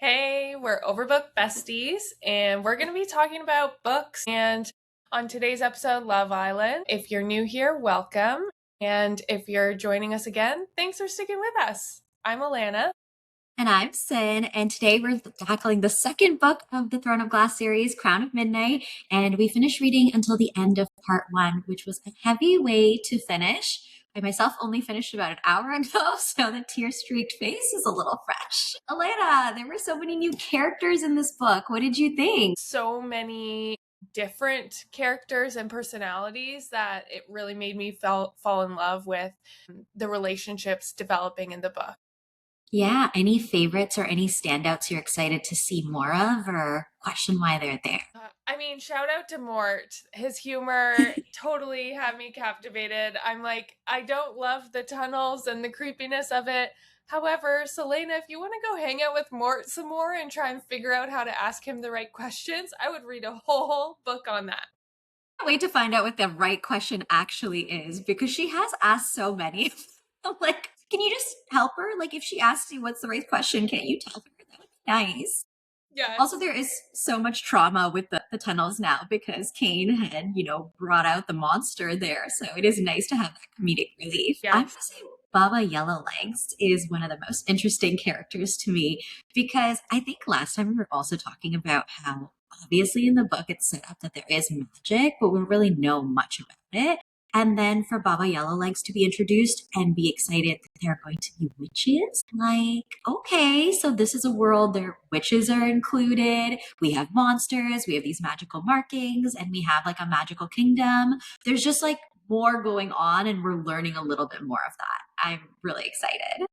Hey, we're Overbook Besties, and we're going to be talking about books. And on today's episode, Love Island. If you're new here, welcome. And if you're joining us again, thanks for sticking with us. I'm Alana. And I'm Sin, and today we're tackling the second book of the Throne of Glass series, Crown of Midnight. And we finished reading until the end of part one, which was a heavy way to finish. I myself only finished about an hour ago, so the tear-streaked face is a little fresh. Alana, there were so many new characters in this book. What did you think? So many different characters and personalities that it really made me fall in love with the relationships developing in the book. Yeah, any favorites or any standouts you're excited to see more of, or question why they're there? Shout out to Mort. His humor totally had me captivated. I'm like, I don't love the tunnels and the creepiness of it. However, Selena, if you want to go hang out with Mort some more and try and figure out how to ask him the right questions, I would read a whole book on that. Wait to find out what the right question actually is, because she has asked so many. I'm like, can you just help her? Like, if she asks you what's the right question, can't you tell her? That would be nice. Yes. Also, there is so much trauma with the tunnels now because Kane had, brought out the monster there. So it is nice to have that comedic relief. Yes. I would say Baba Yellowlegs is one of the most interesting characters to me because I think last time we were also talking about how obviously in the book it's set up that there is magic, but we don't really know much about it. And then for Baba Yellowlegs to be introduced and be excited that there are going to be witches. Like, okay, so this is a world where witches are included. We have monsters, we have these magical markings, and we have like a magical kingdom. There's just like more going on, and we're learning a little bit more of that. I'm really excited.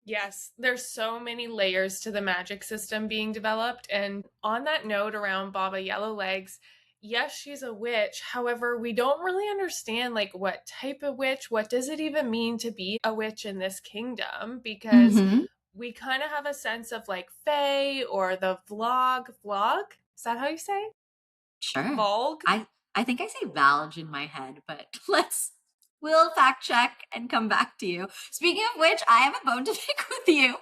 Yes, there's so many layers to the magic system being developed. And on that note around Baba Yellowlegs, yes, she's a witch. However, we don't really understand like what type of witch, what does it even mean to be a witch in this kingdom? Because Mm-hmm. we kind of have a sense of like Fae or the vlog. Is that how you say? Sure. Volg? I think I say Valge in my head, but we'll fact check and come back to you. Speaking of which, I have a bone to pick with you.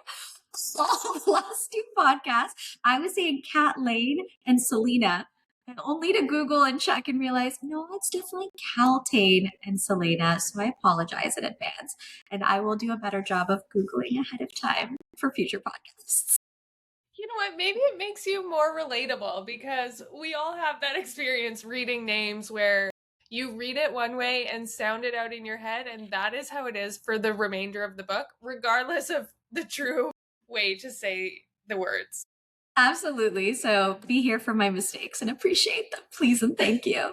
All the last two podcasts, I was saying Cat Lane and Selena, and only to Google and check and realize, no, it's definitely Caltane and Selena. So I apologize in advance. And I will do a better job of Googling ahead of time for future podcasts. You know what? Maybe it makes you more relatable because we all have that experience reading names where you read it one way and sound it out in your head, and that is how it is for the remainder of the book, regardless of the true way to say the words. Absolutely. So be here for my mistakes and appreciate them, please and thank you.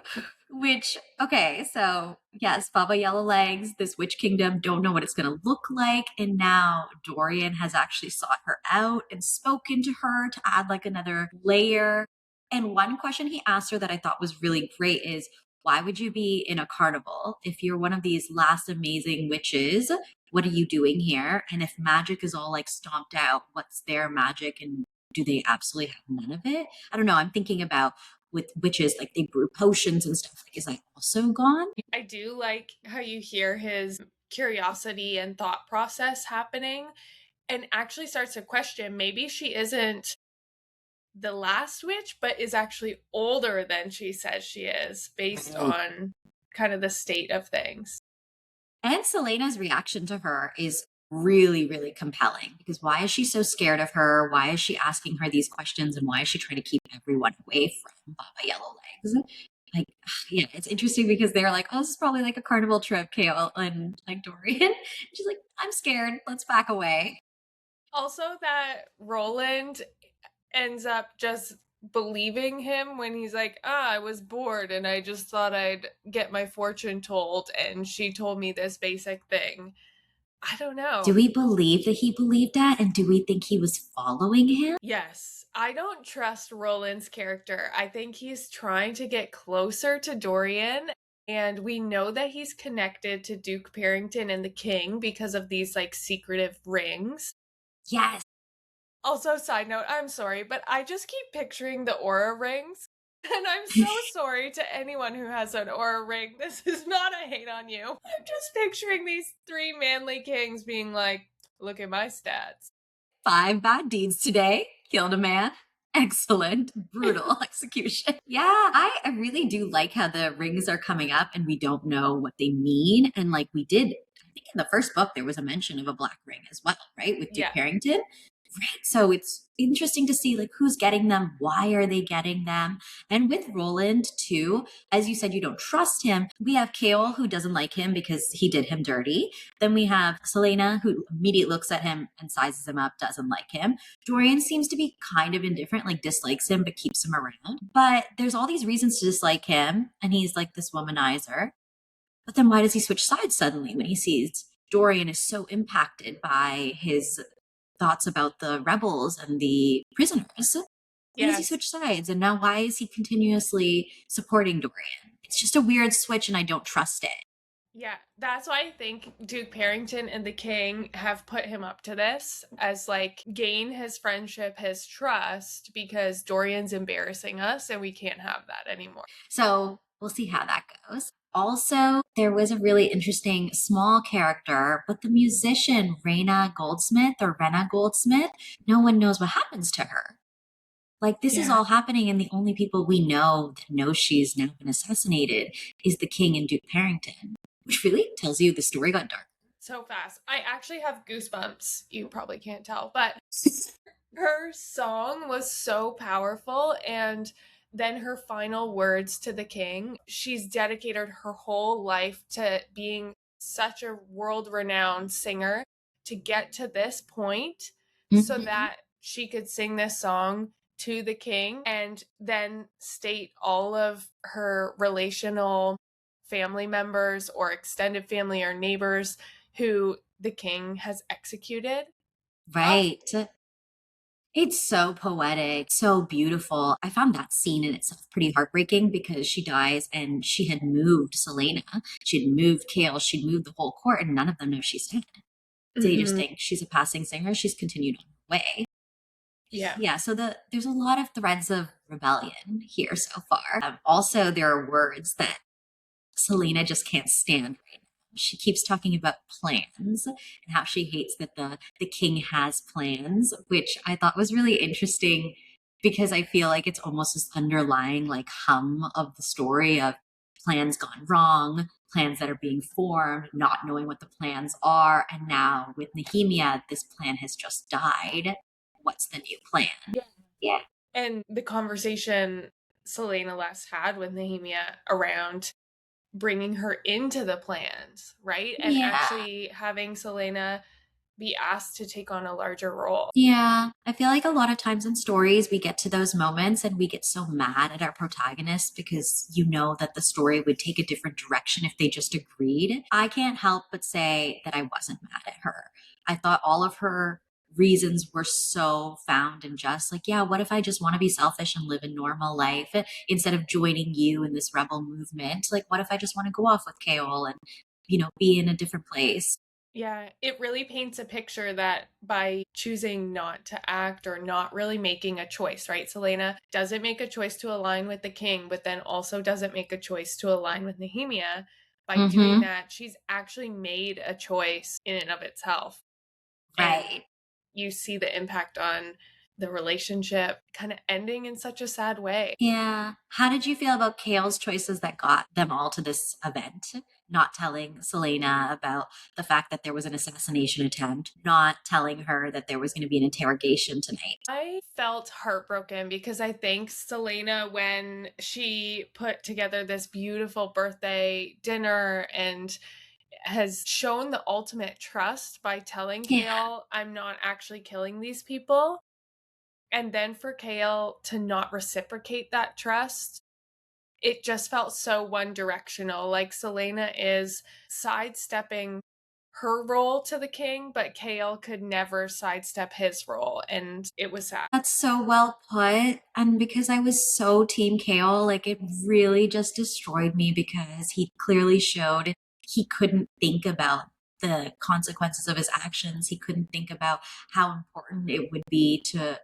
Which, okay, so yes, Baba Yellowlegs, this witch kingdom, don't know what it's going to look like. And now Dorian has actually sought her out and spoken to her to add like another layer. And one question he asked her that I thought was really great is, why would you be in a carnival if you're one of these last amazing witches? What are you doing here? And if magic is all like stomped out, what's their magic and do they absolutely have none of it? I don't know. I'm thinking about with witches, like they brew potions and stuff. Like, is that also gone? I do like how you hear his curiosity and thought process happening and actually starts to question maybe she isn't the last witch, but is actually older than she says she is based on kind of the state of things. And Selena's reaction to her is really, really compelling because why is she so scared of her? Why is she asking her these questions? And why is she trying to keep everyone away from Baba Yellowlegs? Like, yeah, it's interesting because they're like, oh, this is probably like a carnival trip, Kale and like Dorian. And she's like, I'm scared. Let's back away. Also, that Roland ends up just believing him when he's like, I was bored and I just thought I'd get my fortune told, and she told me this basic thing. I don't know. Do we believe that he believed that? And do we think he was following him? Yes, I don't trust Roland's character. I think he's trying to get closer to Dorian, and we know that he's connected to Duke Parrington and the king because of these like secretive rings. Yes. Also, side note, I'm sorry, but I just keep picturing the aura rings. And I'm so sorry to anyone who has an aura ring. This is not a hate on you. I'm just picturing these three manly kings being like, look at my stats. 5 bad deeds today. Killed a man. Excellent. Brutal execution. Yeah, I really do like how the rings are coming up and we don't know what they mean. And like we did, I think in the first book, there was a mention of a black ring as well, right? With Duke Yeah. Harrington. Right. So it's interesting to see like who's getting them, why are they getting them? And with Roland too, as you said, you don't trust him. We have Kale who doesn't like him because he did him dirty. Then we have Selena who immediately looks at him and sizes him up, doesn't like him. Dorian seems to be kind of indifferent, like dislikes him, but keeps him around. But there's all these reasons to dislike him. And he's like this womanizer. But then why does he switch sides suddenly when he sees Dorian is so impacted by his thoughts about the rebels and the prisoners? Why does he Yes. switch sides? And now why is he continuously supporting Dorian? It's just a weird switch and I don't trust it. Yeah, that's why I think Duke Parrington and the king have put him up to this as like gain his friendship, his trust, because Dorian's embarrassing us and we can't have that anymore. So we'll see how that goes. Also, there was a really interesting small character, but the musician Rena Goldsmith or Rena Goldsmith, no one knows what happens to her. Like this is Yeah. all happening, and the only people we know that know she's now been assassinated is the king and Duke Parrington, which really tells you the story got dark. So fast. I actually have goosebumps. You probably can't tell, but her song was so powerful. And then her final words to the king, she's dedicated her whole life to being such a world renowned singer to get to this point so Mhm. that she could sing this song to the king and then state all of her relational family members or extended family or neighbors who the king has executed. Right. It's so poetic, so beautiful. I found that scene in itself pretty heartbreaking because she dies and she had moved Selena. She'd moved Kale. She'd moved the whole court, and none of them know she's dead. They just Mhm. think she's a passing singer. She's continued on her way. Yeah. Yeah, so there's a lot of threads of rebellion here so far. Also, there are words that Selena just can't stand right now. She keeps talking about plans and how she hates that the king has plans, which I thought was really interesting because I feel like it's almost this underlying like hum of the story of plans gone wrong, plans that are being formed, not knowing what the plans are, and now with Nehemia, this plan has just died. What's the new plan? Yeah. Yeah. And the conversation Selena last had with Nehemia around bringing her into the plans, right? And Yeah. actually having Selena be asked to take on a larger role. Yeah, I feel like a lot of times in stories, we get to those moments and we get so mad at our protagonists because you know that the story would take a different direction if they just agreed. I can't help but say that I wasn't mad at her. I thought all of her reasons were so found and just like, yeah, what if I just want to be selfish and live a normal life instead of joining you in this rebel movement? Like, what if I just want to go off with Kaol and, be in a different place? Yeah, it really paints a picture that by choosing not to act or not really making a choice, right? Selena doesn't make a choice to align with the king, but then also doesn't make a choice to align with Nehemia. By doing Mm-hmm. that, she's actually made a choice in and of itself. And Right. you see the impact on the relationship kind of ending in such a sad way. Yeah. How did you feel about Kale's choices that got them all to this event? Not telling Selena about the fact that there was an assassination attempt, not telling her that there was going to be an interrogation tonight. I felt heartbroken because I think Selena, when she put together this beautiful birthday dinner and has shown the ultimate trust by telling Yeah. Kale, I'm not actually killing these people. And then for Kale to not reciprocate that trust, it just felt so one directional. Like Selena is sidestepping her role to the king, but Kale could never sidestep his role. And it was sad. That's so well put. And because I was so Team Kale, like it really just destroyed me because he clearly showed he couldn't think about the consequences of his actions. He couldn't think about how important it would be to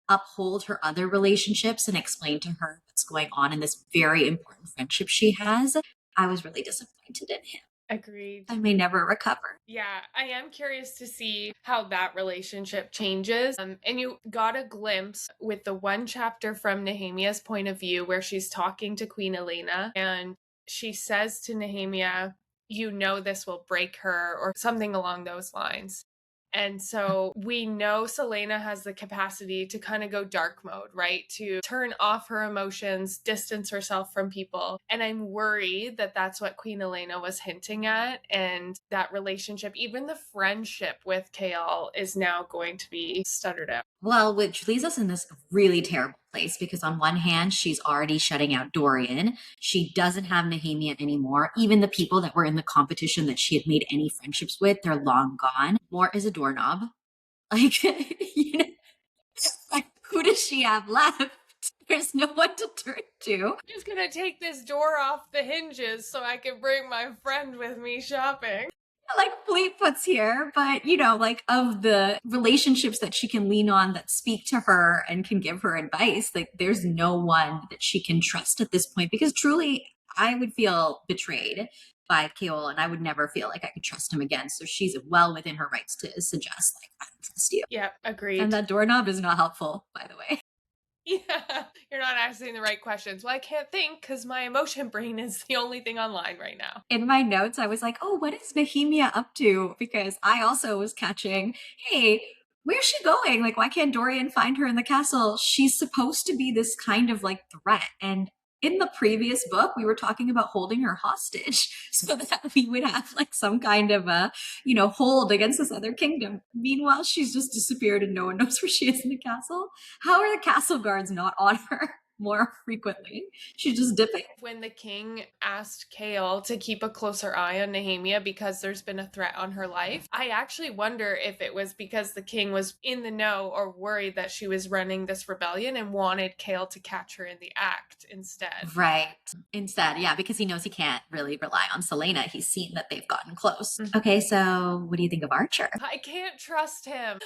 uphold her other relationships and explain to her what's going on in this very important friendship she has. I was really disappointed in him. Agreed. and may never recover. Yeah, I am curious to see how that relationship changes. And you got a glimpse with the one chapter from Nehemia's point of view where she's talking to Queen Elena and she says to Nehemia, you know, this will break her, or something along those lines. And so we know Selena has the capacity to kind of go dark mode, right? To turn off her emotions, distance herself from people. And I'm worried that that's what Queen Elena was hinting at. And that relationship, even the friendship with Kael, is now going to be stuttered out. Well, which leaves us in this really terrible place because on one hand, she's already shutting out Dorian. She doesn't have Nehemia anymore. Even the people that were in the competition that she had made any friendships with, they're long gone. Mort is a doorknob. Like, you know, like who does she have left? There's no one to turn to. I'm just gonna take this door off the hinges so I can bring my friend with me shopping. Like Fleetfoot's here, but you know, like of the relationships that she can lean on that speak to her and can give her advice, like there's no one that she can trust at this point because truly I would feel betrayed by Keol and I would never feel like I could trust him again. So she's well within her rights to suggest, like, I don't trust you. Yeah, agreed. And that doorknob is not helpful, by the way. Yeah, you're not asking the right questions. Well, I can't think because my emotion brain is the only thing online right now. In my notes, I was like, oh, what is Nehemia up to? Because I also was catching, hey, where's she going? Like, why can't Dorian find her in the castle? She's supposed to be this kind of like threat. And in the previous book, we were talking about holding her hostage so that we would have like some kind of a, hold against this other kingdom. Meanwhile, she's just disappeared and no one knows where she is in the castle. How are the castle guards not on her more frequently? She's just dipping. When the king asked Kael to keep a closer eye on Nehemia because there's been a threat on her life, I actually wonder if it was because the king was in the know or worried that she was running this rebellion and wanted Kael to catch her in the act instead. Right. Instead, yeah, because he knows he can't really rely on Selena. He's seen that they've gotten close. Okay, so what do you think of Archer? I can't trust him.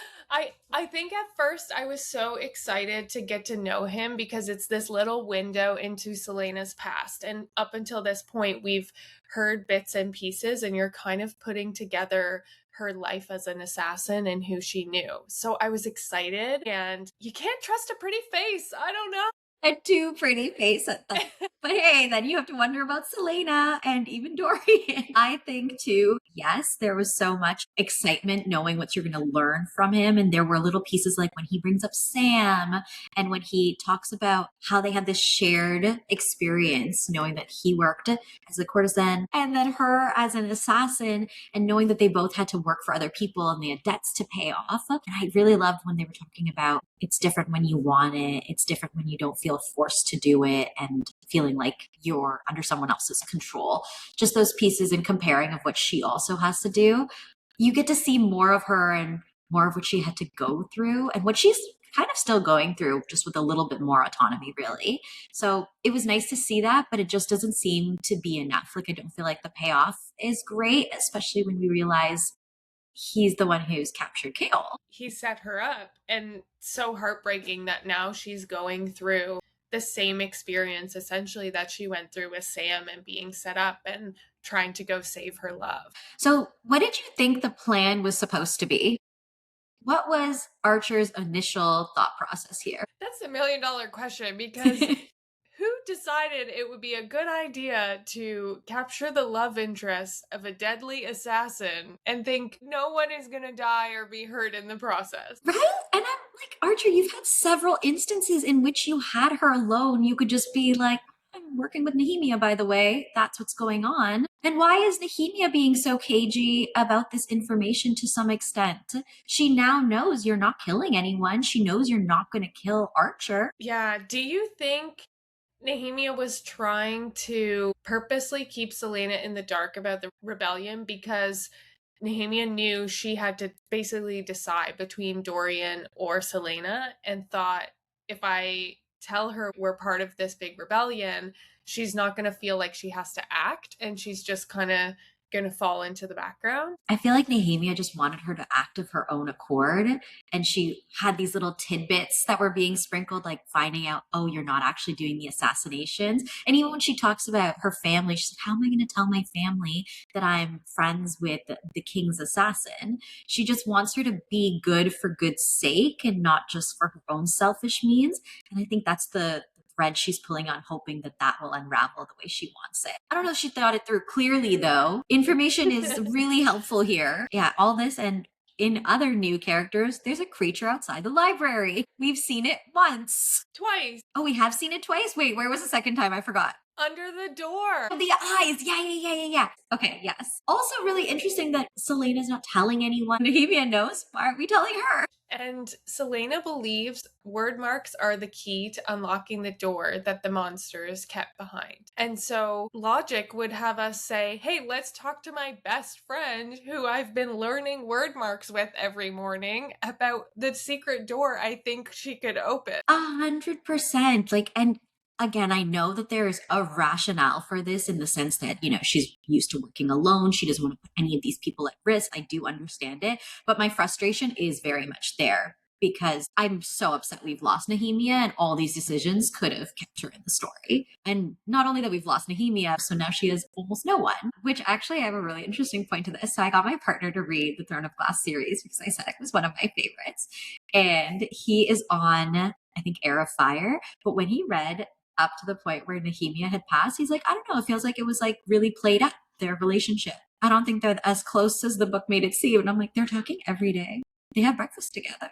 I think at first I was so excited to get to know him because it's this little window into Selena's past. And up until this point, we've heard bits and pieces, and you're kind of putting together her life as an assassin and who she knew. So I was excited, and you can't trust a pretty face. I don't know. A too pretty face at them. But hey, then you have to wonder about Selena and even Dorian. I think too, yes, there was so much excitement knowing what you're going to learn from him. And there were little pieces like when he brings up Sam and when he talks about how they had this shared experience, knowing that he worked as a courtesan and then her as an assassin, and knowing that they both had to work for other people and they had debts to pay off. And I really loved when they were talking about it's different when you want it. It's different when you don't feel forced to do it and feeling like you're under someone else's control. Just those pieces and comparing of what she also has to do. You get to see more of her and more of what she had to go through and what she's kind of still going through, just with a little bit more autonomy, really. So it was nice to see that, but it just doesn't seem to be enough. Like, I don't feel like the payoff is great, especially when we realize he's the one who's captured Kael. He set her up, and so heartbreaking that now she's going through the same experience essentially that she went through with Sam and being set up and trying to go save her love. So what did you think the plan was supposed to be? What was Archer's initial thought process here? That's $1 million question because who decided it would be a good idea to capture the love interest of a deadly assassin and think no one is going to die or be hurt in the process? Right? And I'm like, Archer, you've had several instances in which you had her alone. You could just be like, I'm working with Nehemia, by the way. That's what's going on. And why is Nehemia being so cagey about this information to some extent? She now knows you're not killing anyone. She knows you're not going to kill Archer. Yeah. Do you think Nehemia was trying to purposely keep Selena in the dark about the rebellion because Nehemia knew she had to basically decide between Dorian or Selena and thought, if I tell her we're part of this big rebellion, she's not going to feel like she has to act and she's just kind of going to fall into the background. I feel like Nehemia just wanted her to act of her own accord. And she had these little tidbits that were being sprinkled, like finding out, oh, you're not actually doing the assassinations. And even when she talks about her family, she's like, how am I going to tell my family that I'm friends with the king's assassin? She just wants her to be good for good's sake and not just for her own selfish means. And I think that's the thread she's pulling on, hoping that that will unravel the way she wants it. I don't know if she thought it through clearly, though. Information is really helpful here. Yeah, all this, and in other new characters, there's a creature outside the library. We've seen it once. Twice. Oh, we have seen it twice? Wait, where was the second time? I forgot. Under the door. Oh, the eyes. Yeah. Okay, yes. Also really interesting that Celaena's not telling anyone. Nehemia knows. Why aren't we telling her? And Celaena believes word marks are the key to unlocking the door that the monsters kept behind. And so logic would have us say, hey, let's talk to my best friend who I've been learning word marks with every morning about the secret door I think she could open. 100%. Like, and again, I know that there's a rationale for this in the sense that, you know, she's used to working alone. She doesn't want to put any of these people at risk. I do understand it. But my frustration is very much there because I'm so upset we've lost Nehemia and all these decisions could have kept her in the story. And not only that we've lost Nehemia, so now she has almost no one, which actually I have a really interesting point to this. So I got my partner to read the Throne of Glass series because I said it was one of my favorites. And he is on, I think, Heir of Fire. But when he read up to the point where Nehemia had passed, he's like, I don't know, it feels like it was like really played up, their relationship. I don't think they're as close as the book made it seem. And I'm like, they're talking every day. They have breakfast together.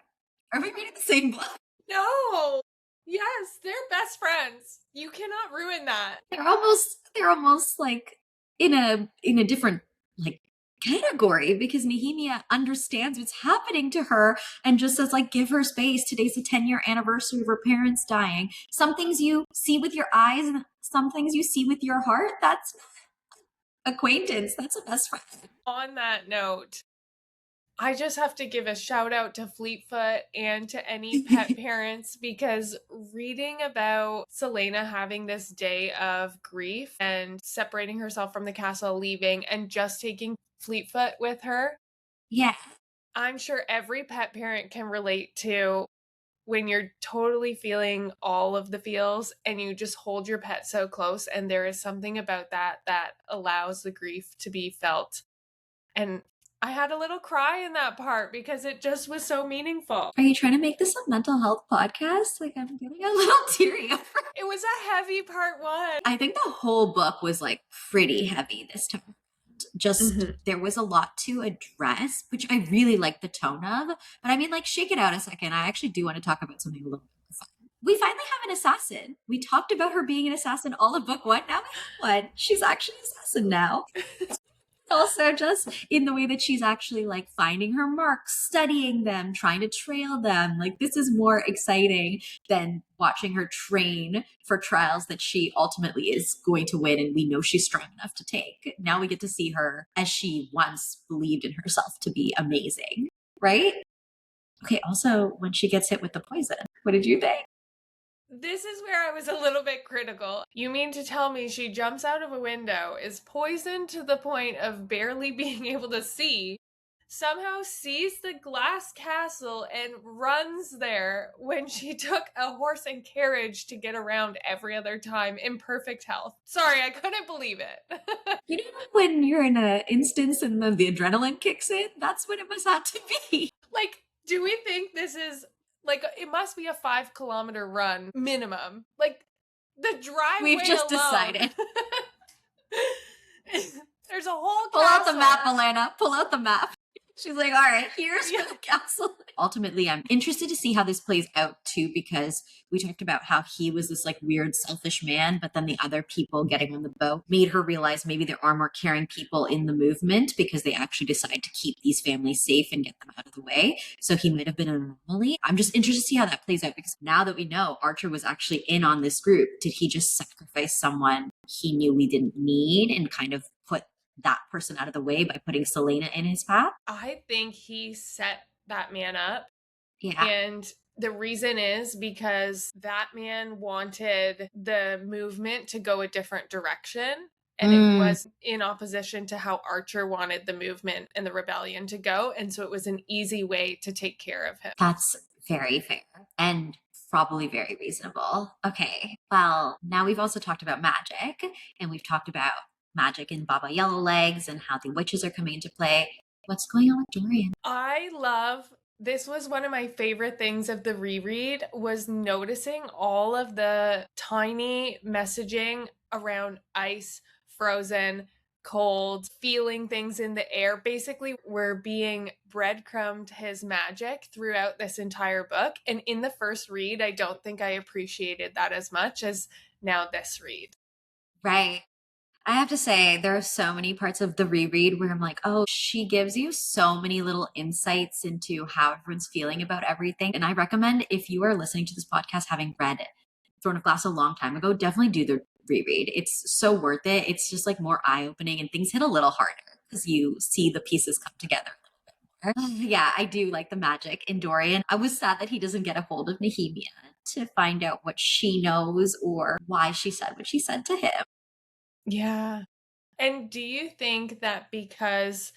Are we reading the same book? No. Yes, they're best friends. You cannot ruin that. They're almost like in a different like category because Nehemia understands what's happening to her and just says like, give her space. Today's the 10-year anniversary of her parents dying. Some things you see with your eyes and some things you see with your heart. That's acquaintance. That's a best friend. On that note, I just have to give a shout out to Fleetfoot and to any pet parents because reading about Celaena having this day of grief and separating herself from the castle, leaving, and just taking Fleetfoot with her. Yeah. I'm sure every pet parent can relate to when you're totally feeling all of the feels and you just hold your pet so close, and there is something about that that allows the grief to be felt. And I had a little cry in that part because it just was so meaningful. Are you trying to make this a mental health podcast? Like, I'm getting a little teary over. It was a heavy part one. I think the whole book was like pretty heavy this time. Just there was a lot to address, which I really like the tone of. But I mean, like, shake it out a second. I actually do want to talk about something a little bit more fun. We finally have an assassin. We talked about her being an assassin all of book one. Now we have one. She's actually an assassin now. Also, just in the way that she's actually like finding her marks, studying them, trying to trail them. Like, this is more exciting than watching her train for trials that she ultimately is going to win and we know she's strong enough to take. Now we get to see her as she once believed in herself to be amazing, right? Okay, also when she gets hit with the poison, what did you think? This is where I was a little bit critical. You mean to tell me she jumps out of a window, is poisoned to the point of barely being able to see, somehow sees the glass castle and runs there when she took a horse and carriage to get around every other time in perfect health? Sorry, I couldn't believe it. You know, when you're in an instance and then the adrenaline kicks in, that's what it must have to be. Like, do we think this is... like, it must be a 5-kilometer run minimum. Like, the driveway We've just alone. decided. There's a whole Pull castle. out the map, Elena. Pull out the map. She's like, all right, here's the castle. Ultimately, I'm interested to see how this plays out too, because we talked about how he was this like weird, selfish man, but then the other people getting on the boat made her realize maybe there are more caring people in the movement because they actually decide to keep these families safe and get them out of the way. So he might have been an anomaly. I'm just interested to see how that plays out, because now that we know Archer was actually in on this group, did he just sacrifice someone he knew we didn't need and kind of put that person out of the way by putting Celaena in his path? I think he set that man up. Yeah. And the reason is because that man wanted the movement to go a different direction. and it was in opposition to how Archer wanted the movement and the rebellion to go. And so it was an easy way to take care of him. That's very fair and probably very reasonable. Okay, well, now we've also talked about magic, and we've talked about magic in Baba Yellowlegs and how the witches are coming into play. What's going on with Dorian? I love this. Was one of my favorite things of the reread, was noticing all of the tiny messaging around ice, frozen, cold, feeling things in the air. Basically, we're being breadcrumbed his magic throughout this entire book. And in the first read, I don't think I appreciated that as much as now this read. Right. I have to say, there are so many parts of the reread where I'm like, oh, she gives you so many little insights into how everyone's feeling about everything. And I recommend, if you are listening to this podcast having read Throne of Glass a long time ago, definitely do the reread. It's so worth it. It's just like more eye opening and things hit a little harder because you see the pieces come together a little bit more. Yeah, I do like the magic in Dorian. I was sad that he doesn't get a hold of Nehemia to find out what she knows or why she said what she said to him. Yeah. And do you think that because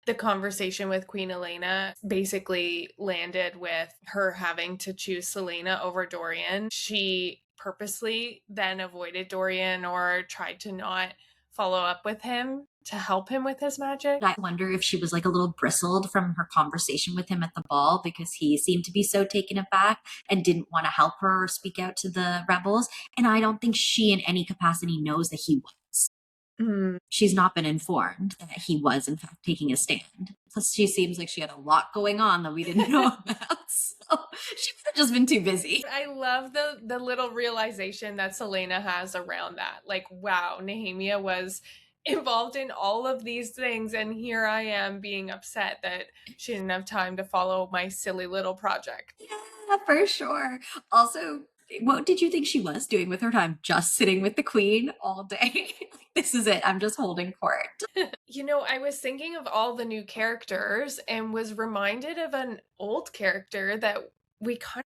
the conversation with Queen Elena basically landed with her having to choose Selena over Dorian, she purposely then avoided Dorian or tried to not follow up with him to help him with his magic? I wonder if she was like a little bristled from her conversation with him at the ball because he seemed to be so taken aback and didn't want to help her or speak out to the rebels. And I don't think she in any capacity knows that he was. She's not been informed that he was, in fact, taking a stand. Plus, she seems like she had a lot going on that we didn't know about. So she must have just been too busy. I love the little realization that Selena has around that. Like, wow, Nehemia was involved in all of these things, and here I am being upset that she didn't have time to follow my silly little project. Yeah, for sure. Also, what did you think she was doing with her time? Just sitting with the queen all day? This is it. I'm just holding court. You know, I was thinking of all the new characters and was reminded of an old character that we kind of.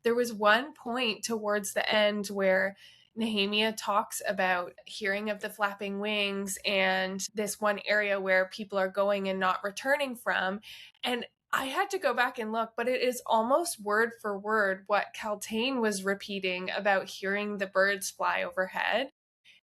There was one point towards the end where Nehemia talks about hearing of the flapping wings and this one area where people are going and not returning from. And I had to go back and look, but it is almost word for word what Kaltain was repeating about hearing the birds fly overhead.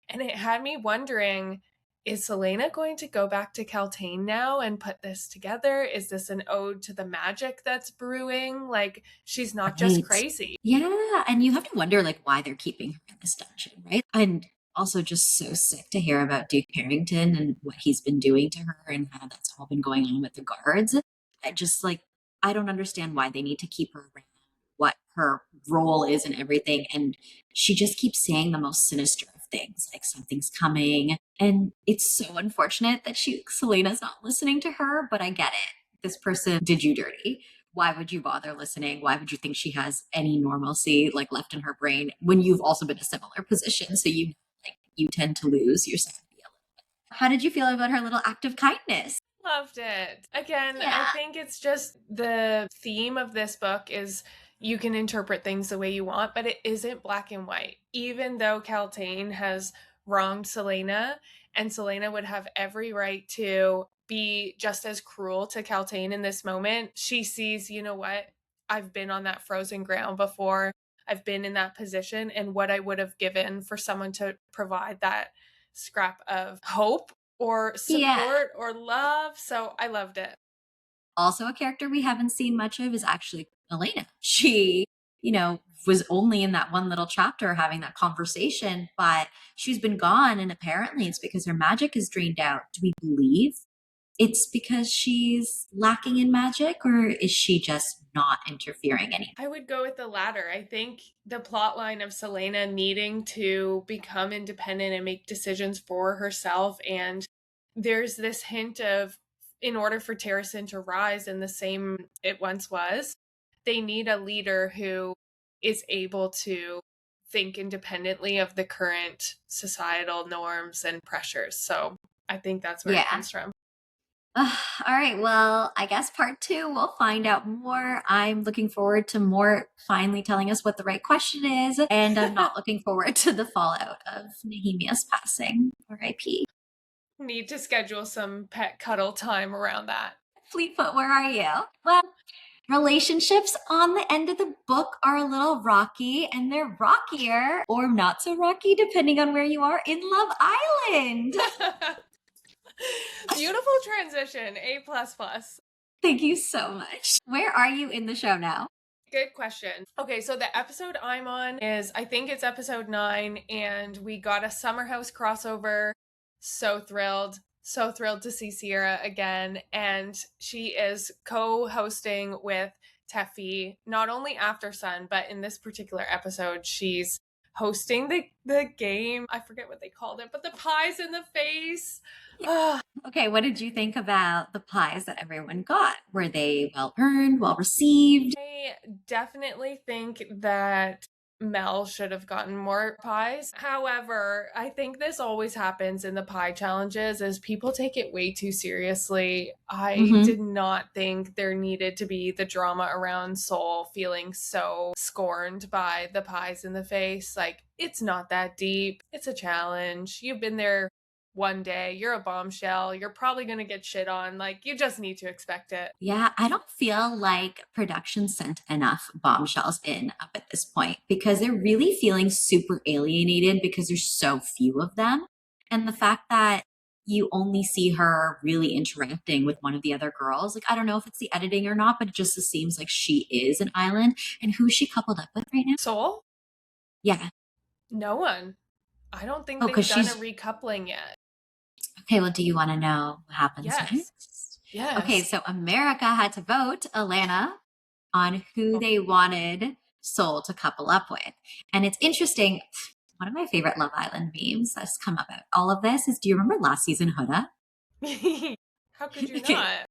And it had me wondering, is Selena going to go back to Kaltain now and put this together? Is this an ode to the magic that's brewing? Like, she's not just Right. crazy. Yeah, and you have to wonder like why they're keeping her in this dungeon, right? And also just so sick to hear about Duke Harrington and what he's been doing to her and how that's all been going on with the guards. I just like I don't understand why they need to keep her around, what her role is and everything. And she just keeps saying the most sinister of things, like something's coming. And it's so unfortunate that Selena's not listening to her, but I get it. This person did you dirty. Why would you bother listening? Why would you think she has any normalcy like left in her brain when you've also been in a similar position? So you tend to lose your sanity a little bit. How did you feel about her little act of kindness? Loved it. Again, Yeah. I think it's just the theme of this book is you can interpret things the way you want, but it isn't black and white. Even though Kaltain has wronged Selena, and Selena would have every right to be just as cruel to Kaltain in this moment, she sees, you know what? I've been on that frozen ground before. I've been in that position, and what I would have given for someone to provide that scrap of hope or support or love. So I loved it. Also, a character we haven't seen much of is actually Elena. She, was only in that one little chapter having that conversation, but she's been gone. And apparently it's because her magic is drained out. Do we believe it's because she's lacking in magic, or is she just not interfering anymore? I would go with the latter. I think the plot line of Selena needing to become independent and make decisions for herself. And there's this hint of, in order for Terrasen to rise in the same it once was, they need a leader who is able to think independently of the current societal norms and pressures. So I think that's where it comes from. All right. Well, I guess part two, we'll find out more. I'm looking forward to Mort finally telling us what the right question is. And I'm not looking forward to the fallout of Nehemia's passing. RIP. Need to schedule some pet cuddle time around that. Fleetfoot, where are you? Well, relationships on the end of the book are a little rocky, and they're rockier or not so rocky, depending on where you are in Love Island. Beautiful transition. A plus plus. Thank you so much. Where are you in the show now? Good question. Okay, so the episode I'm on is, I think it's episode 9, and we got a Summer House crossover. So thrilled. So thrilled to see Sierra again. And she is co-hosting with Teffy, not only After Sun, but in this particular episode, she's hosting the game. I forget what they called it, but the pies in the face. Okay, what did you think about the pies that everyone got? Were they well earned, well received? I definitely think that Mel should have gotten more pies. However, I think this always happens in the pie challenges is people take it way too seriously. I did not think there needed to be the drama around Soul feeling so scorned by the pies in the face. Like, it's not that deep. It's a challenge. You've been there one day, you're a bombshell, you're probably going to get shit on. Like, you just need to expect it. Yeah, I don't feel like production sent enough bombshells in up at this point because they're really feeling super alienated because there's so few of them. And the fact that you only see her really interacting with one of the other girls, like, I don't know if it's the editing or not, but it just seems like she is an island. And who's she coupled up with right now? Soul? Yeah. No one. I don't think Oh, they've 'cause done a she's- recoupling yet. Okay, well, do you want to know what happens Yes. next? Yes. Okay, so America had to vote Alana on who they wanted Soul to couple up with. And it's interesting. One of my favorite Love Island memes that's come about all of this is, do you remember last season Huda? How could you not?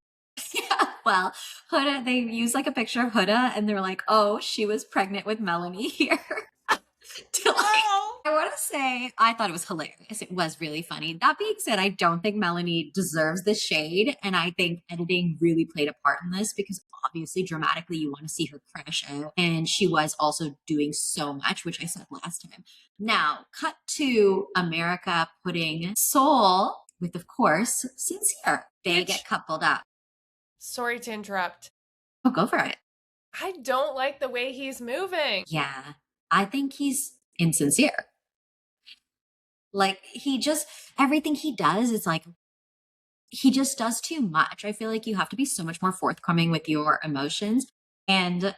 Yeah, well, Huda, they used like a picture of Huda and they're like, oh, she was pregnant with Melanie here. To like, Oh. I want to say, I thought it was hilarious. It was really funny. That being said, I don't think Melanie deserves the shade. And I think editing really played a part in this because obviously, dramatically, you want to see her crash out. And she was also doing so much, which I said last time. Now, cut to America putting Soul with, of course, Sincere. They Which- get coupled up. Sorry to interrupt. Oh, go for it. I don't like the way he's moving. Yeah, I think he's insincere. Like, he just, everything he does is like, he just does too much. I feel like you have to be so much more forthcoming with your emotions. And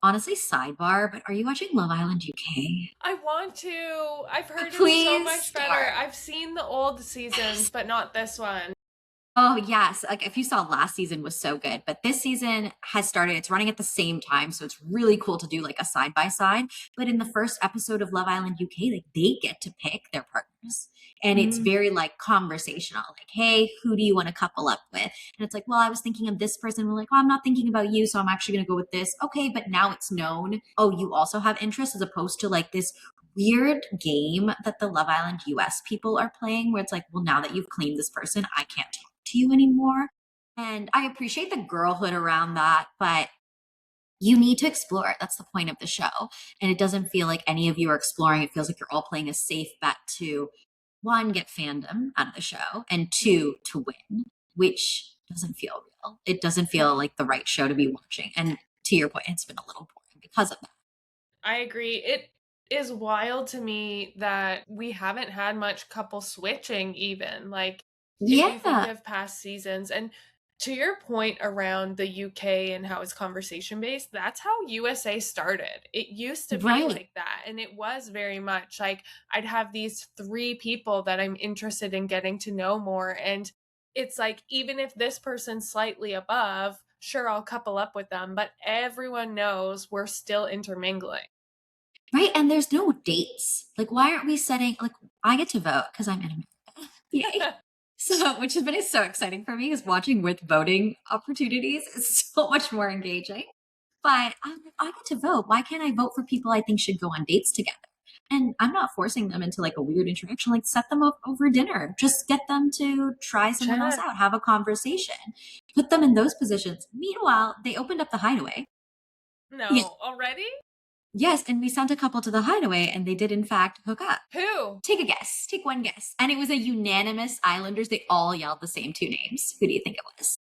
honestly, sidebar, but are you watching Love Island UK? I want to. I've heard it's so Please much better. start. I've seen the old seasons, but not this one. Oh, yes. Like, if you saw last season was so good, but this season has started, it's running at the same time. So it's really cool to do like a side by side. But in the first episode of Love Island UK, like they get to pick their partners. And it's very like conversational. Like, hey, who do you want to couple up with? And it's like, well, I was thinking of this person. We're like, oh, I'm not thinking about you. So I'm actually going to go with this. Okay. But now it's known. Oh, you also have interest, as opposed to like this weird game that the Love Island US people are playing where it's like, well, now that you've claimed this person, I can't talk to you anymore. And I appreciate the girlhood around that, but you need to explore it. That's the point of the show. And it doesn't feel like any of you are exploring. It feels like you're all playing a safe bet to, one, get fandom out of the show, and two, to win, which doesn't feel real. It doesn't feel like the right show to be watching. And to your point, it's been a little boring because of that. I agree. It is wild to me that we haven't had much couple switching even. Like, if you think of past seasons, and to your point around the UK and how it's conversation based, that's how USA started. It used to be Right. like that. And it was very much like I'd have these 3 people that I'm interested in getting to know more. And it's like, even if this person's slightly above, sure, I'll couple up with them. But everyone knows we're still intermingling. Right. And there's no dates. Like, why aren't we setting, like, I get to vote because I'm in America. Yay. So, which has been so exciting for me, is watching with voting opportunities is so much more engaging. But I'm like, I get to vote. Why can't I vote for people I think should go on dates together? And I'm not forcing them into like a weird interaction, like set them up over dinner. Just get them to try someone else Chat. out, have a conversation, put them in those positions. Meanwhile, they opened up the hideaway. Yeah. No, already? Yes, and we sent a couple to the hideaway and they did in fact hook up. Who? Take a guess. Take one guess. And it was a unanimous Islanders. They all yelled the same two names. Who do you think it was?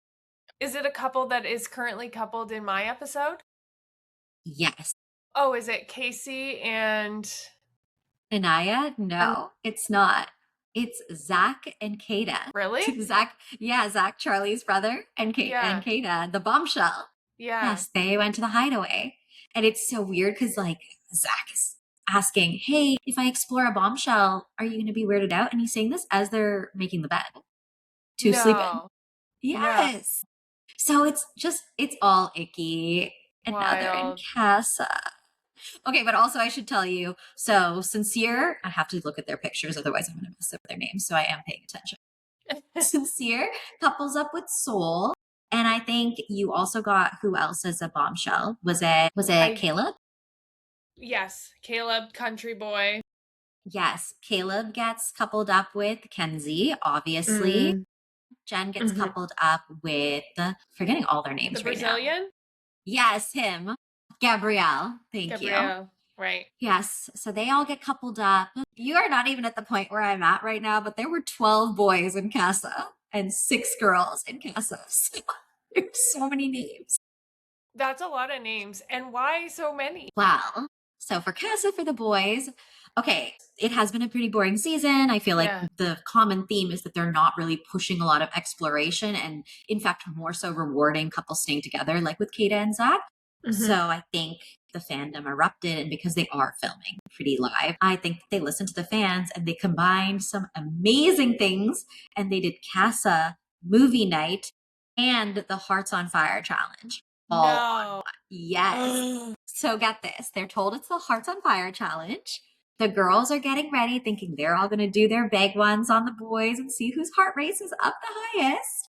Is it a couple that is currently coupled in my episode? Yes. Oh, is it Casey and Anaya? No, it's not. It's Zach and Kada. really? Zach, yeah, Zach, Charlie's brother, and Kate Yeah. and Kada, the bombshell. Yeah. Yes, they went to the hideaway. And it's so weird because like Zach is asking, hey, if I explore a bombshell, are you gonna be weirded out? And he's saying this as they're making the bed to sleep in. No. Yes. So it's all icky. And now they're in Wild. Casa. Okay, but also I should tell you, so Sincere, I have to look at their pictures, otherwise I'm gonna mess up their names. So I am paying attention. Sincere couples up with Soul. And I think you also got who else as a bombshell? Was it Caleb? Yes, Caleb, country boy. Yes, Caleb gets coupled up with Kenzie, obviously. Mm. Jen gets Mhm. coupled up with forgetting all their names The right now. Brazilian? Yes, him. Gabrielle. Thank you. Gabrielle. Right. Yes, so they all get coupled up. You are not even at the point where I'm at right now, but there were 12 boys in Casa and 6 girls in Casa. So there's so many names. That's a lot of names. And why so many? Wow. So for Casa, for the boys, okay, it has been a pretty boring season. I feel like Yeah. the common theme is that they're not really pushing a lot of exploration and, in fact, more so rewarding couples staying together, like with Kada and Zach. Mhm. So I think the fandom erupted, and because they are filming pretty live, I think they listened to the fans and they combined some amazing things, and they did Casa movie night and the Hearts on Fire challenge. All on No. one. Yes. So get this. They're told it's the Hearts on Fire challenge. The girls are getting ready, thinking they're all going to do their big ones on the boys and see whose heart rate is up the highest.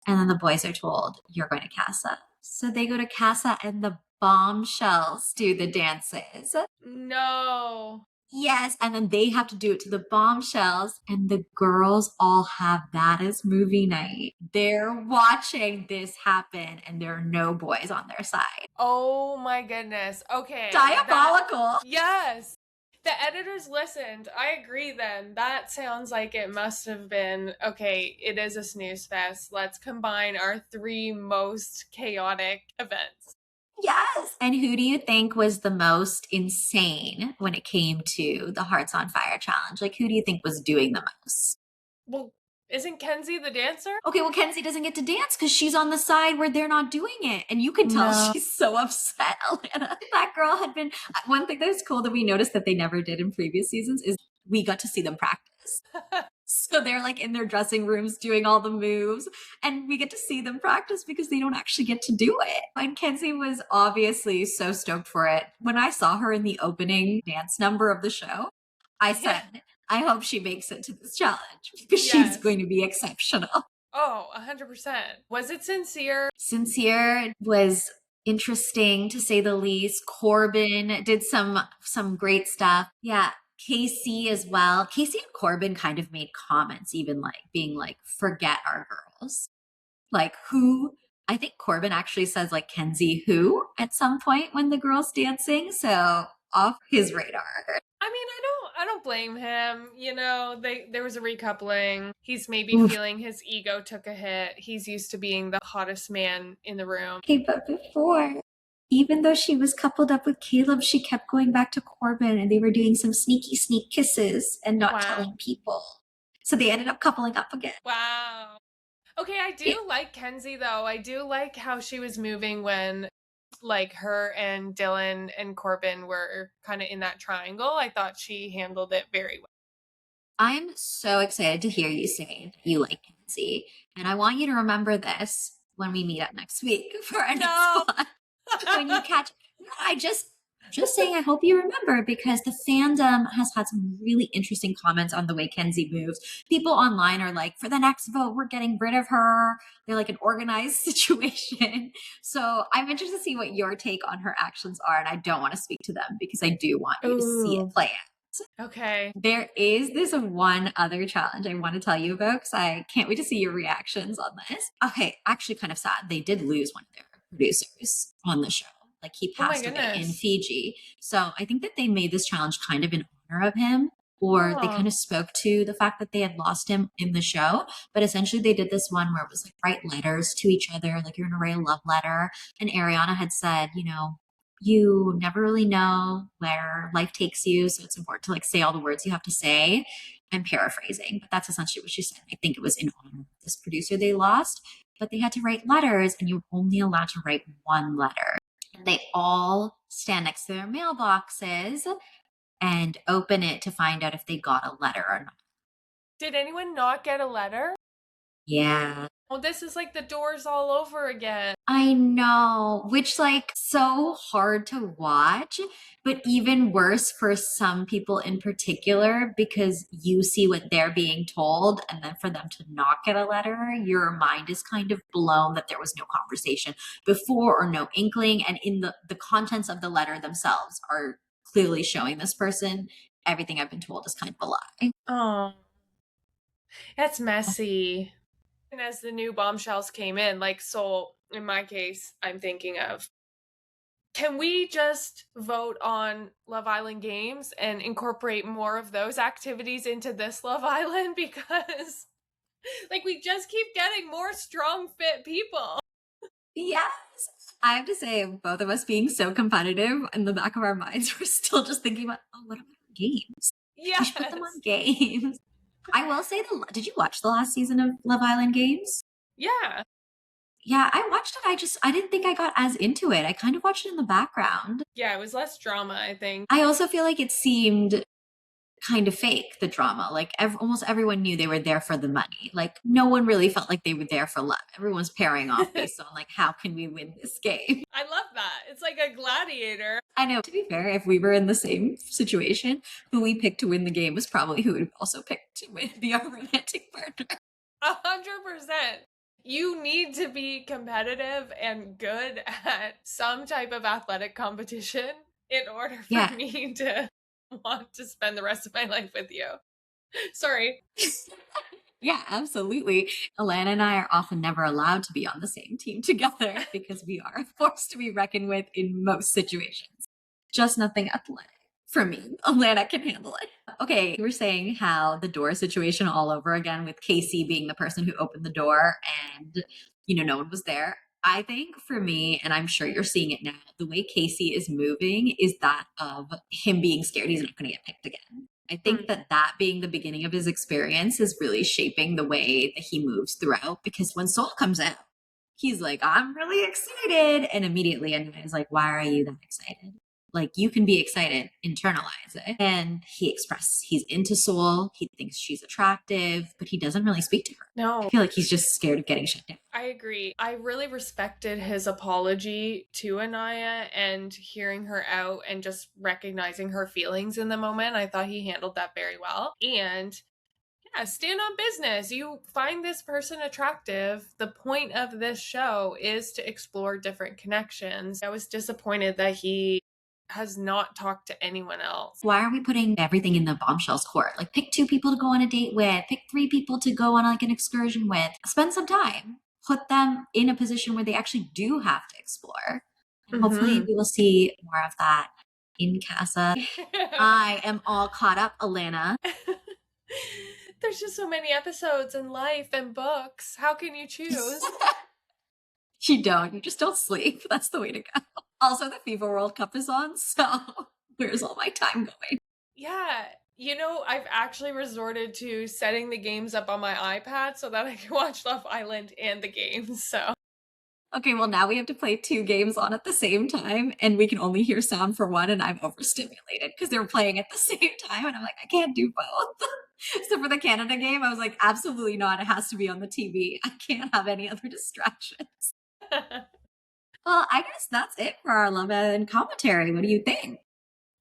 And then the boys are told, you're going to Casa. So they go to Casa and the bombshells do the dances. No. Yes. And then they have to do it to the bombshells. And the girls all have that as movie night. They're watching this happen and there are no boys on their side. Oh my goodness. Okay. Diabolical. Yes. The editors listened. I agree then. That sounds like it must have been, okay, it is a snooze fest. Let's combine our 3 most chaotic events. Yes. And who do you think was the most insane when it came to the Hearts on Fire challenge? Like, who do you think was doing the most? Well, isn't Kenzie the dancer? Okay, well, Kenzie doesn't get to dance because she's on the side where they're not doing it. And you can tell No. she's so upset, Alana. That girl had been. One thing that's cool that we noticed that they never did in previous seasons is we got to see them practice. So they're like in their dressing rooms doing all the moves, and we get to see them practice because they don't actually get to do it. And Kenzie was obviously so stoked for it. When I saw her in the opening dance number of the show, I said, I hope she makes it to this challenge because she's Yes. going to be exceptional. Oh, 100%. Was it sincere? Sincere was interesting to say the least. Corbin did some great stuff. Yeah. Casey as well. Casey and Corbin kind of made comments, even like being like, forget our girls. Like who? I think Corbin actually says like Kenzie who at some point when the girls dancing. So off his radar. I mean, I don't blame him. You know, there was a recoupling. He's maybe Oof. feeling his ego took a hit. He's used to being the hottest man in the room. Okay, but before, even though she was coupled up with Caleb, she kept going back to Corbin and they were doing some sneaky sneak kisses and not Wow. telling people. So they ended up coupling up again. Wow. Okay, I do like Kenzie though. I do like how she was moving when like her and Dylan and Corbin were kind of in that triangle. I thought she handled it very well. I'm so excited to hear you say you like Kenzie. And I want you to remember this when we meet up next week for our No. next spot. When you catch, I just Just saying, I hope you remember because the fandom has had some really interesting comments on the way Kenzie moves. People online are like, for the next vote, we're getting rid of her. They're like an organized situation. So I'm interested to see what your take on her actions are. And I don't want to speak to them because I do want you to see it Ooh. play out. Okay. There is this one other challenge I want to tell you about because I can't wait to see your reactions on this. Okay, actually, kind of sad. They did lose one of their producers on the show. Like he Oh my passed away in goodness. Fiji. So I think that they made this challenge kind of in honor of him, or they Oh. kind of spoke to the fact that they had lost him in the show. But essentially, they did this one where it was like write letters to each other, like you're going to write a love letter. And Ariana had said, you never really know where life takes you. So it's important to like say all the words you have to say. I'm paraphrasing, but that's essentially what she said. I think it was in honor of this producer they lost, but they had to write letters and you were only allowed to write one letter. And they all stand next to their mailboxes and open it to find out if they got a letter or not. Did anyone not get a letter? Yeah. Oh, this is like the Doors all over again. I know, which like so hard to watch, but even worse for some people in particular because you see what they're being told, and then for them to not get a letter, your mind is kind of blown that there was no conversation before or no inkling, and in the contents of the letter themselves are clearly showing this person everything I've been told is kind of a lie. Oh, that's messy. And as the new bombshells came in, like, so in my case, I'm thinking of, can we just vote on Love Island games and incorporate more of those activities into this Love Island? Because, like, we just keep getting more strong, fit people. Yes. I have to say, both of us being so competitive in the back of our minds, we're still just thinking about, oh, what about games? We should put them Yes. on games. I will say, did you watch the last season of Love Island Games? Yeah. Yeah, I watched it. I didn't think I got as into it. I kind of watched it in the background. Yeah, it was less drama, I think. I also feel like it seemed kind of fake, the drama. Like almost everyone knew they were there for the money. Like no one really felt like they were there for love. Everyone's pairing off based on like, how can we win this game? I love that. It's like a gladiator. I know. To be fair, if we were in the same situation, who we picked to win the game was probably who would also pick to be our romantic partner. 100%. You need to be competitive and good at some type of athletic competition in order for Yeah. me to want to spend the rest of my life with you. Sorry. Yeah, absolutely. Alana and I are often never allowed to be on the same team together because we are a force to be reckoned with in most situations. Just nothing athletic. For me, Alana can handle it. Okay, you were saying how the door situation all over again with Casey being the person who opened the door and, no one was there. I think for me, and I'm sure you're seeing it now, the way Casey is moving is that of him being scared he's not going to get picked again. I think that being the beginning of his experience is really shaping the way that he moves throughout because when Soul comes out, he's like, I'm really excited. And immediately Anna is like, why are you that excited? Like you can be excited, internalize it. And he expresses he's into Soul. He thinks she's attractive, but he doesn't really speak to her. No. I feel like he's just scared of getting shut down. I agree. I really respected his apology to Anaya and hearing her out and just recognizing her feelings in the moment. I thought he handled that very well. And yeah, stand on business. You find this person attractive. The point of this show is to explore different connections. I was disappointed that he has not talked to anyone else. Why are we putting everything in the bombshells court? Like pick 2 people to go on a date with, pick 3 people to go on like an excursion with, spend some time, put them in a position where they actually do have to explore. And hopefully we will see more of that in Casa. I am all caught up, Alana. There's just so many episodes in life and books. How can you choose? You don't. You just don't sleep. That's the way to go. Also, the FIFA World Cup is on, so where's all my time going? Yeah. I've actually resorted to setting the games up on my iPad so that I can watch Love Island and the games, so. Okay, well, now we have to play 2 games on at the same time, and we can only hear sound for one, and I'm overstimulated because they're playing at the same time, and I'm like, I can't do both. So for the Canada game, I was like, absolutely not. It has to be on the TV. I can't have any other distractions. Well, I guess that's it for our Love and commentary. What do you think?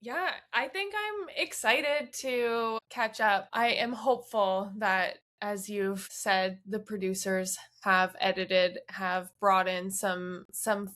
Yeah, I think I'm excited to catch up. I am hopeful that, as you've said, the producers have edited, have brought in some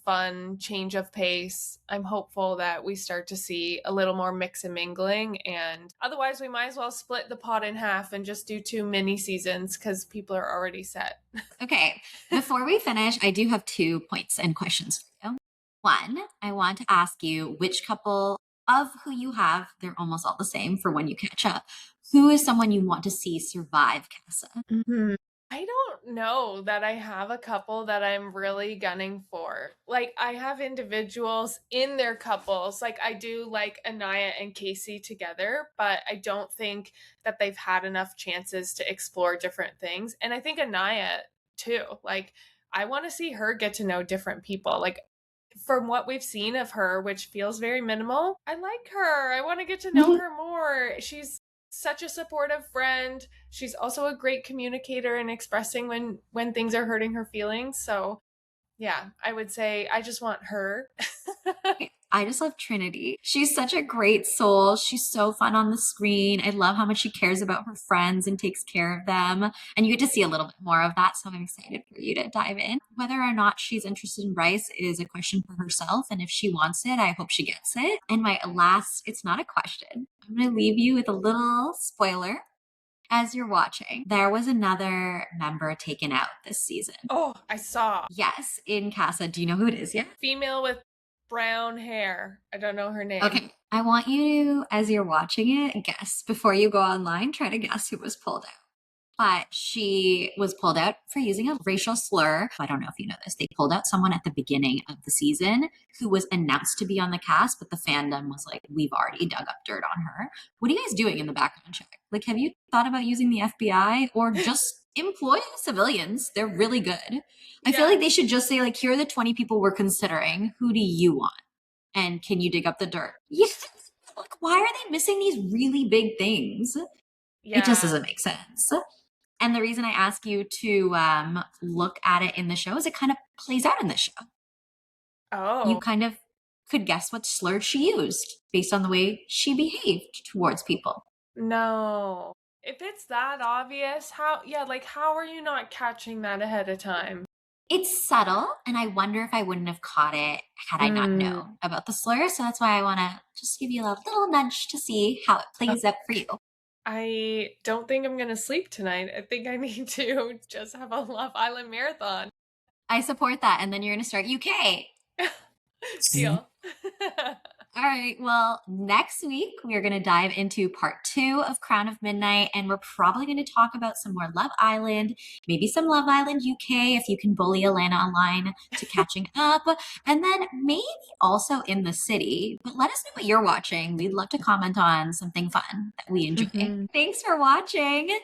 fun change of pace. I'm hopeful that we start to see a little more mix and mingling, and otherwise we might as well split the pot in half and just do 2 mini seasons because people are already set. Okay, before we finish, I do have 2 points and questions for you. One, I want to ask you which couple of who you have, they're almost all the same for when you catch up. Who is someone you want to see survive Casa? Mhm. I don't know that I have a couple that I'm really gunning for. Like, I have individuals in their couples. Like, I do like Anaya and Casey together, but I don't think that they've had enough chances to explore different things. And I think Anaya, too. Like, I want to see her get to know different people. Like, from what we've seen of her, which feels very minimal, I like her. I want to get to know her more. She's such a supportive friend. She's also a great communicator in expressing when things are hurting her feelings. So, yeah, I would say I just want her. I just love Trinity. She's such a great soul. She's so fun on the screen. I love how much she cares about her friends and takes care of them. And you get to see a little bit more of that. So I'm excited for you to dive in. Whether or not she's interested in Bryce is a question for herself. And if she wants it, I hope she gets it. And my last, it's not a question. I'm going to leave you with a little spoiler. As you're watching, there was another member taken out this season. Oh, I saw. Yes, in Casa. Do you know who it is yet? Female with brown hair. I don't know her name. Okay. I want you to, as you're watching it, guess before you go online, try to guess who was pulled out. But she was pulled out for using a racial slur. I don't know if you know this. They pulled out someone at the beginning of the season who was announced to be on the cast, but the fandom was like, we've already dug up dirt on her. What are you guys doing in the background check? Like, have you thought about using the FBI or just employ civilians? They're really good. I feel like they should just say, like, here are the 20 people we're considering. Who do you want? And can you dig up the dirt? Yes. Like, why are they missing these really big things? Yeah. It just doesn't make sense. And the reason I ask you to look at it in the show is it kind of plays out in the show. Oh. You kind of could guess what slur she used based on the way she behaved towards people. No. If it's that obvious, how are you not catching that ahead of time? It's subtle, and I wonder if I wouldn't have caught it had I not known about the slur. So that's why I want to just give you a little nudge to see how it plays out for you. I don't think I'm going to sleep tonight. I think I need to just have a Love Island marathon. I support that. And then you're going to start UK. Deal. All right. Well, next week we're going to dive into part 2 of Crown of Midnight, and we're probably going to talk about some more Love Island, maybe some Love Island UK if you can bully Alana online to catching up, and then maybe also In the City. But let us know what you're watching. We'd love to comment on something fun that we enjoy. Thanks for watching.